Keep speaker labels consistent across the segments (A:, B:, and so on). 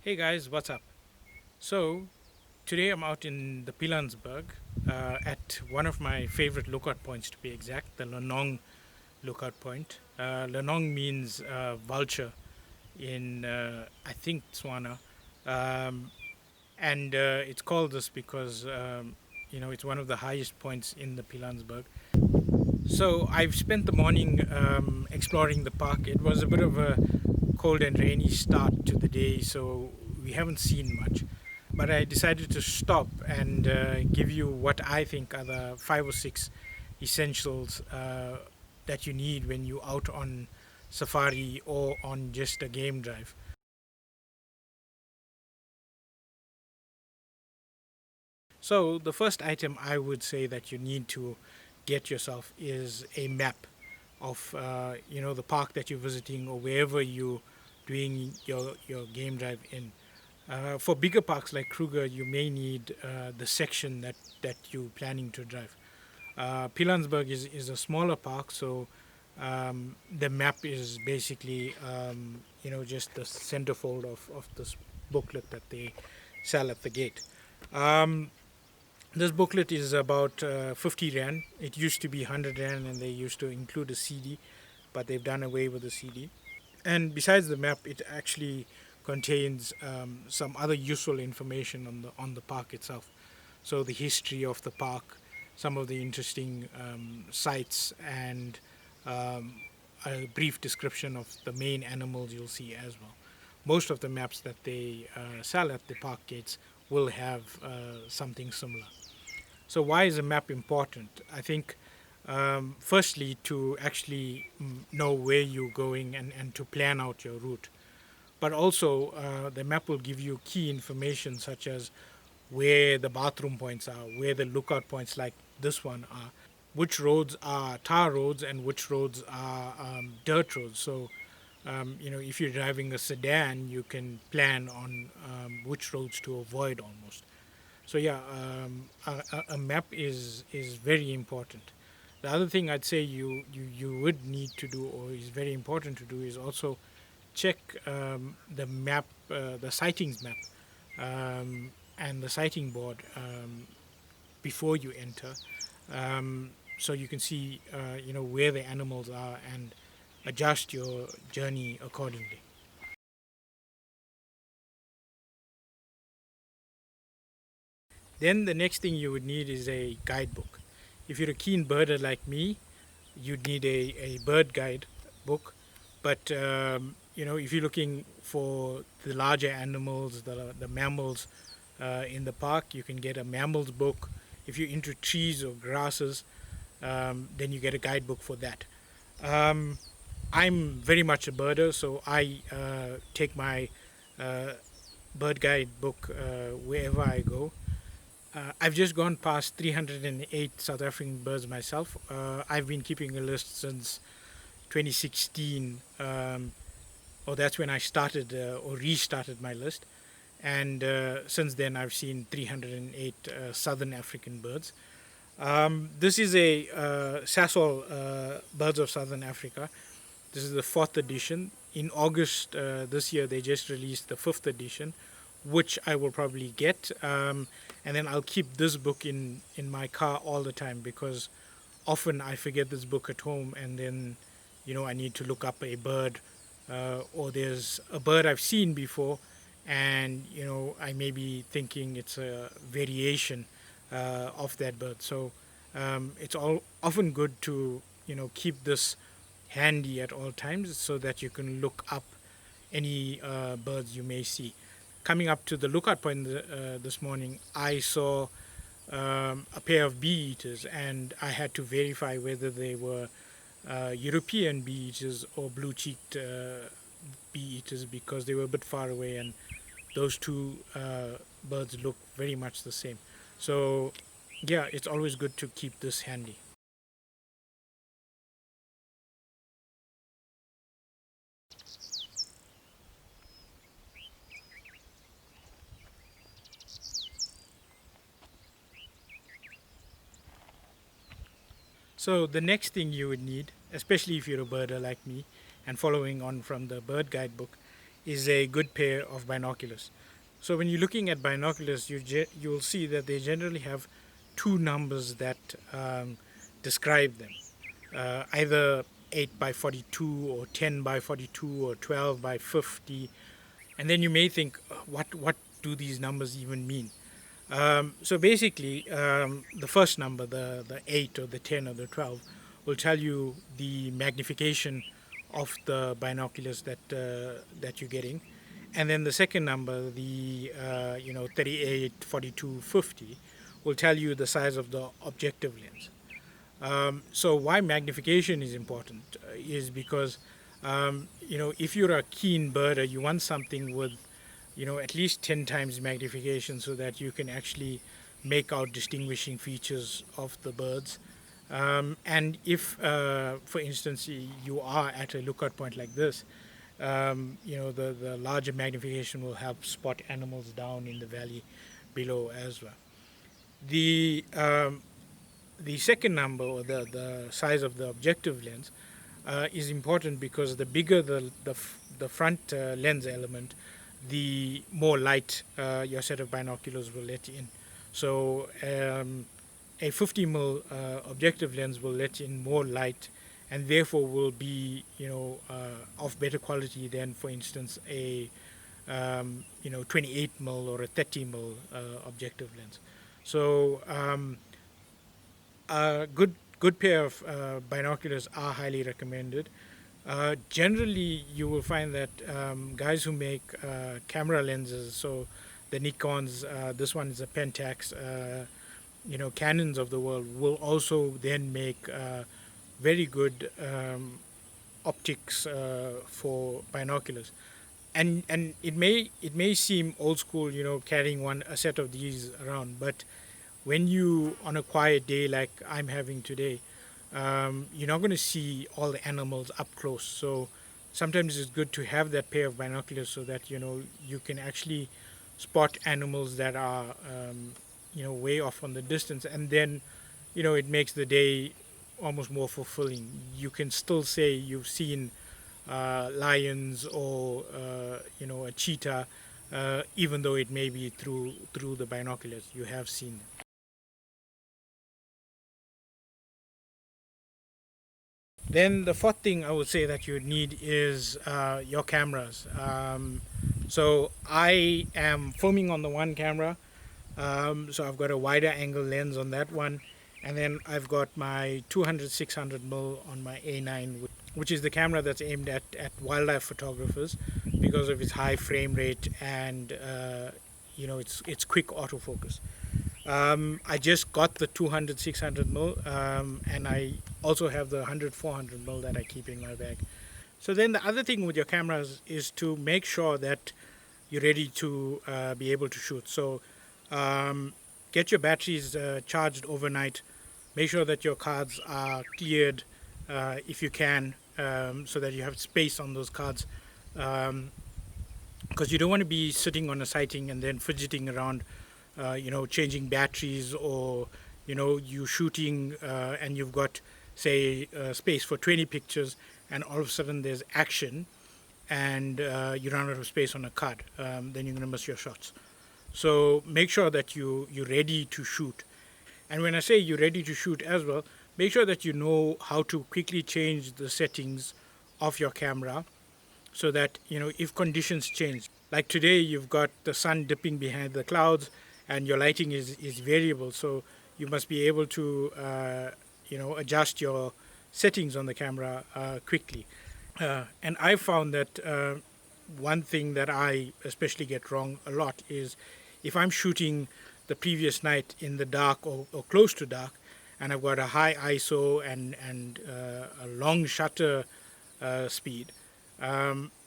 A: Hey guys, what's up? So, today I'm out in the Pilansberg at one of my favorite lookout points to be exact, the Lenong lookout point. Lenong means vulture in, I think, Tswana. Um, and it's called this because, it's one of the highest points in the Pilansberg. So, I've spent the morning exploring the park. It was a bit of a cold and rainy start to the day, so we haven't seen much. But I decided to stop and give you what I think are the five or six essentials that you need when you're out on safari or on just a game drive. So, the first item I would say that you need to get yourself is a map of the park that you're visiting or wherever you're doing your game drive in. For bigger parks like Kruger, you may need the section that you're planning to drive. Pilansberg is a smaller park, so the map is basically, just the centerfold of this booklet that they sell at the gate. Um, this booklet is about 50 Rand. It used to be 100 Rand and they used to include a CD, but they've done away with the CD. And besides the map, it actually contains some other useful information on the park itself. So the history of the park, some of the interesting sites, and um, a brief description of the main animals you'll see as well. Most of the maps that they sell at the park gates will have something similar. So why is a map important? I think firstly to actually know where you're going and to plan out your route. But also the map will give you key information such as where the bathroom points are, where the lookout points like this one are, which roads are tar roads and which roads are dirt roads. So if you're driving a sedan, you can plan on which roads to avoid almost. So yeah, a map is very important. The other thing I'd say you would need to do, or is very important to do, is also check the map, the sightings map, and the sighting board before you enter, so you can see where the animals are and adjust your journey accordingly. Then the next thing you would need is a guidebook. If you're a keen birder like me, you'd need a bird guide book. But if you're looking for the larger animals, the mammals in the park, you can get a mammals book. If you're into trees or grasses, then you get a guidebook for that. Um, I'm very much a birder, so I take my uh, bird guide book wherever I go. I've just gone past 308 South African birds myself. I've been keeping a list since 2016, or that's when I started or restarted my list. And since then, I've seen 308 Southern African birds. This is a Sasol Birds of Southern Africa. This is the fourth edition. In August this year, they just released the fifth edition, which I will probably get. And then I'll keep this book in my car all the time because often I forget this book at home and then, I need to look up a bird or there's a bird I've seen before and, I may be thinking it's a variation of that bird. So it's all often good to, keep this handy at all times so that you can look up any birds you may see. Coming up to the lookout point this morning, I saw a pair of bee eaters, and I had to verify whether they were European bee eaters or blue cheeked bee eaters because they were a bit far away, and those two birds look very much the same. So, yeah, it's always good to keep this handy. So the next thing you would need, especially if you're a birder like me, and following on from the bird guidebook, is a good pair of binoculars. So when you're looking at binoculars, you'll see that they generally have two numbers that describe them, either 8 by 42 or 10 by 42 or 12 by 50. And then you may think, what do these numbers even mean? So basically, the first number, the 8 or the 10 or the 12, will tell you the magnification of the binoculars that you're getting. And then the second number, the 38, 42, 50, will tell you the size of the objective lens. So why magnification is important is because if you're a keen birder, you want something with at least 10 times magnification so that you can actually make out distinguishing features of the birds. And if, for instance, you are at a lookout point like this, the larger magnification will help spot animals down in the valley below as well. The second number, or the size of the objective lens, is important because the bigger the front lens element, the more light your set of binoculars will let in. So a 50 mil objective lens will let in more light, and therefore will be of better quality than, for instance, a 28 mil or a 30 mil objective lens. So a good pair of binoculars are highly recommended. Generally, you will find that guys who make camera lenses, so the Nikons, this one is a Pentax, Canons of the world, will also then make very good optics for binoculars. And it may seem old school, carrying a set of these around, but when you on a quiet day like I'm having today, you're not going to see all the animals up close. So sometimes it's good to have that pair of binoculars so that you can actually spot animals that are way off on the distance, and then it makes the day almost more fulfilling. You can still say you've seen lions or a cheetah, even though it may be through the binoculars. You have seen them. Then the fourth thing I would say that you need is your cameras. So I am filming on the one camera, so I've got a wider angle lens on that one, and then I've got my 200-600 on my A9, which is the camera that's aimed at wildlife photographers because of its high frame rate and it's quick autofocus. I just got the 200-600 and I also have the 100-400 that I keep in my bag. So then the other thing with your cameras is to make sure that you're ready to be able to shoot. So get your batteries charged overnight. Make sure that your cards are cleared if you can, so that you have space on those cards. Because you don't want to be sitting on a sighting and then fidgeting around, changing batteries, or you shooting and you've got, say, space for 20 pictures, and all of a sudden there's action and you run out of space on a card. Then you're going to miss your shots. So make sure that you're ready to shoot. And when I say you're ready to shoot as well, make sure that you know how to quickly change the settings of your camera so that, if conditions change. Like today, you've got the sun dipping behind the clouds and your lighting is variable. So you must be able to, adjust your settings on the camera quickly. And I found that one thing that I especially get wrong a lot is if I'm shooting the previous night in the dark or close to dark, and I've got a high ISO and a long shutter speed,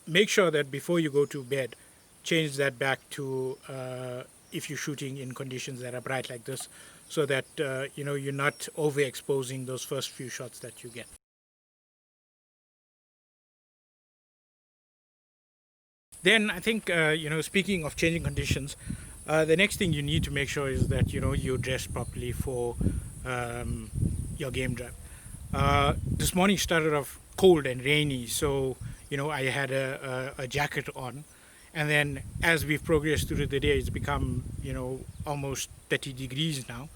A: make sure that before you go to bed, change that back to if you're shooting in conditions that are bright like this, so that you're not overexposing those first few shots that you get. Then I think speaking of changing conditions, the next thing you need to make sure is that you dress properly for your game drive. This morning started off cold and rainy, so I had a jacket on. And then as we've progressed through the day, it's become, almost 30 degrees now.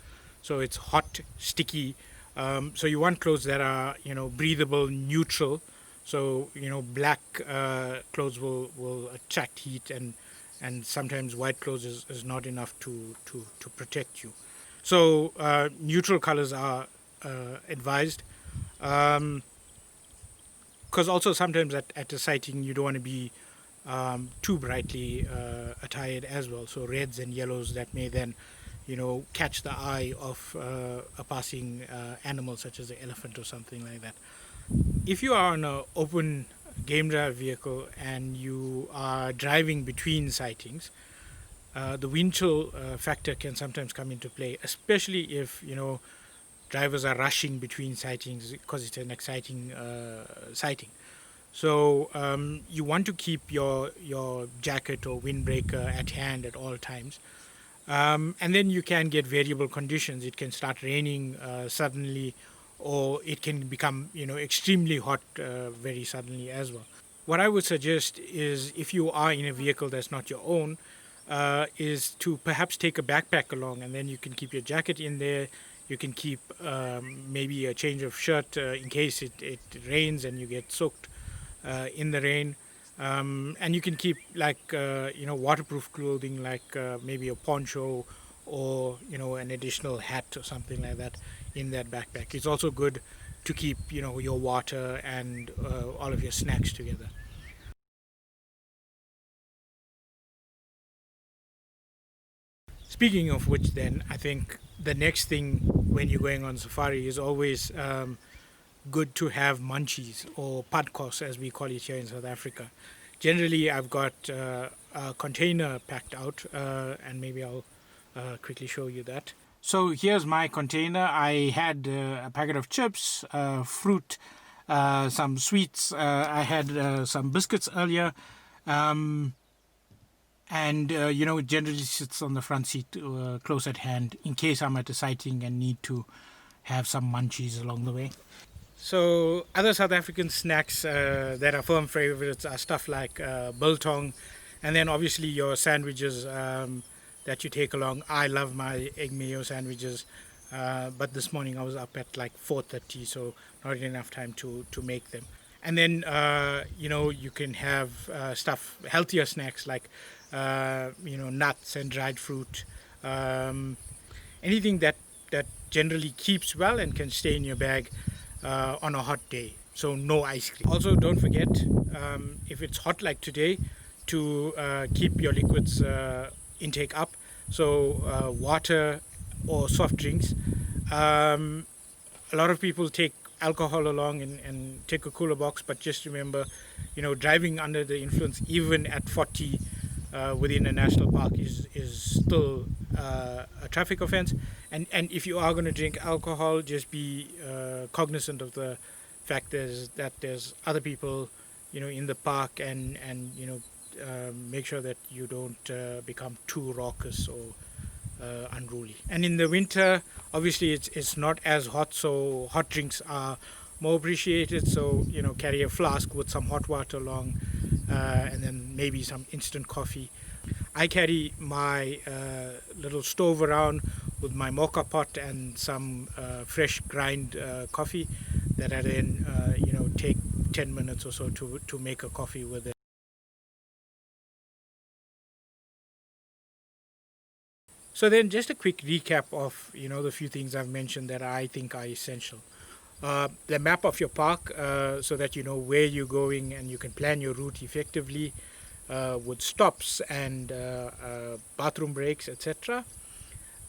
A: So it's hot, sticky. So you want clothes that are, breathable, neutral. So, black clothes will attract heat, and sometimes white clothes is not enough to protect you. So neutral colors are advised. Because also sometimes at a sighting you don't want to be too brightly attired as well. So reds and yellows that may then, catch the eye of a passing animal such as an elephant or something like that. If you are on an open game drive vehicle and you are driving between sightings, the wind chill factor can sometimes come into play, especially if drivers are rushing between sightings because it's an exciting sighting. So you want to keep your jacket or windbreaker at hand at all times. And then you can get variable conditions. It can start raining suddenly, or it can become extremely hot very suddenly as well. What I would suggest is, if you are in a vehicle that's not your own, is to perhaps take a backpack along, and then you can keep your jacket in there. You can keep maybe a change of shirt in case it rains and you get soaked in the rain. And you can keep waterproof clothing, like maybe a poncho or an additional hat or something like that in that backpack. It's also good to keep your water and all of your snacks together. Speaking of which, then I think the next thing when you're going on safari is always good to have munchies, or padkos as we call it here in South Africa. Generally, I've got a container packed out, and maybe I'll quickly show you that. So here's my container. I had a packet of chips, fruit, some sweets. I had some biscuits earlier. Um, and it generally sits on the front seat close at hand in case I'm at a sighting and need to have some munchies along the way. So other South African snacks that are firm favorites are stuff like biltong, and then obviously your sandwiches that you take along. I love my egg mayo sandwiches, but this morning I was up at like 4:30, so not enough time to make them. And then you can have healthier snacks like nuts and dried fruit, anything that generally keeps well and can stay in your bag on a hot day. So no ice cream. Also, don't forget, if it's hot like today, to keep your liquids intake up. So water or soft drinks. A lot of people take alcohol along and take a cooler box, but just remember, driving under the influence, even at 40 within a national park, is still a traffic offense. And if you are going to drink alcohol, just be cognizant of the fact that there's other people, in the park, and make sure that you don't become too raucous or unruly. And in the winter, obviously it's not as hot, so hot drinks are more appreciated. So carry a flask with some hot water along, and then maybe some instant coffee. I carry my little stove around with my mocha pot and some fresh grind coffee that I then take 10 minutes or so to make a coffee with it. So then, just a quick recap of the few things I've mentioned that I think are essential. The map of your park, so that you know where you're going and you can plan your route effectively, with stops and bathroom breaks, etc.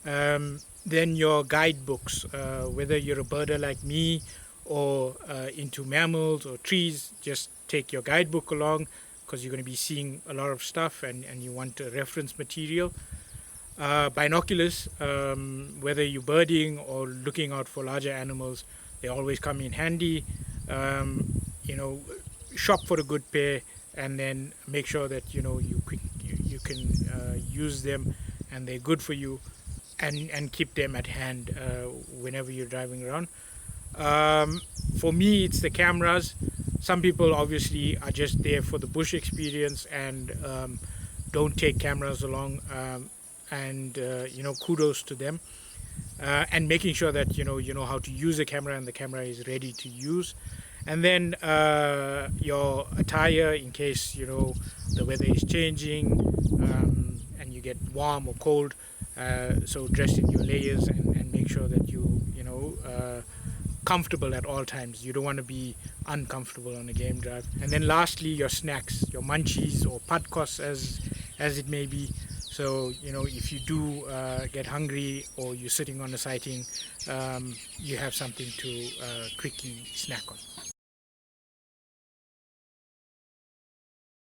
A: Then your guidebooks, whether you're a birder like me or into mammals or trees, just take your guidebook along because you're going to be seeing a lot of stuff, and you want a reference material. Binoculars, whether you're birding or looking out for larger animals, they always come in handy. Shop for a good pair, and then make sure that you can use them and they're good for you, and keep them at hand whenever you're driving around. For me, it's the cameras. Some people obviously are just there for the bush experience and don't take cameras along, and kudos to them. And making sure that you know how to use a camera and the camera is ready to use. And then your attire, in case the weather is changing, and you get warm or cold, so dress in your layers, and make sure that comfortable at all times. You don't want to be uncomfortable on a game drive. And then lastly, your snacks, your munchies or padkos, as it may be. So if you do get hungry or you're sitting on a sighting, you have something to quickly snack on.